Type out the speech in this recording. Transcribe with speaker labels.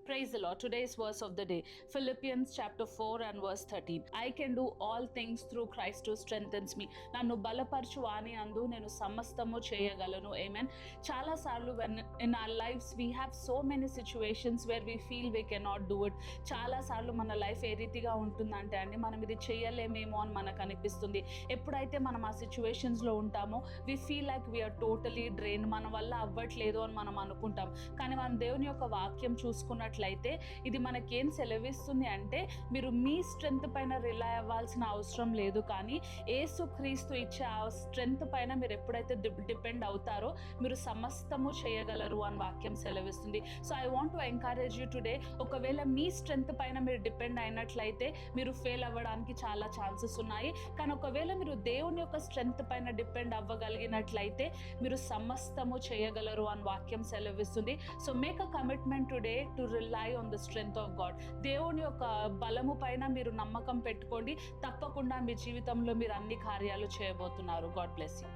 Speaker 1: Praise the Lord. Today's verse of the day, Philippians chapter 4 and verse 13. I can do all things through Christ who strengthens me. నన్ను బలపరచు వాని అందు నేను సమస్తము చేయగలను. Amen. చాలా సార్లు when in our lives we have so many situations where we feel we cannot do it. చాలా సార్లు మన లైఫ్ ఏ రీతిగా ఉంటుందంటే అండి, మనం ఇది చేయలేమేమో అని మనకు అనిపిస్తుంది. ఎప్పుడైతే మనం ఆ సిచ్యువేషన్స్లో ఉంటామో we feel like we are totally drained. మన వల్ల అవ్వట్లేదు అని మనం అనుకుంటాం. కానీ మనం దేవుని యొక్క వాక్యం చూసుకున్నట్లయితే ఇది మనకేం సెలవిస్తుంది అంటే, మీరు మీ స్ట్రెంగ్త్ పైన రిలై అవ్వాల్సిన అవసరం లేదు, కానీ యేసుక్రీస్తు ఇచ్చే ఆ స్ట్రెంగ్త్ పైన మీరు ఎప్పుడైతే డిపెండ్ అవుతారో మీరు సమస్తము చేయగలరు అని వాక్యం సెలవిస్తుంది. So I want to encourage you today. ఒకవేళ మీ స్ట్రెంగ్త్ పైన మీరు డిపెండ్ అయినట్లయితే మీరు ఫెయిల్ అవ్వడానికి చాలా ఛాన్సెస్ ఉన్నాయి. కానీ ఒకవేళ మీరు దేవుని యొక్క స్ట్రెంగ్త్ పైన డిపెండ్ అవ్వగలిగినట్లయితే మీరు సమస్తము చేయగలరు అని వాక్యం సెలవిస్తుంది. So make a commitment today to rely on the strength of God. దేవుని యొక్క బలము పైన మీరు నమ్మకం పెట్టుకోండి. తప్పకుండా మీ జీవితంలో మీరు అన్ని కార్యాలు చేయబోతున్నారు. God bless you.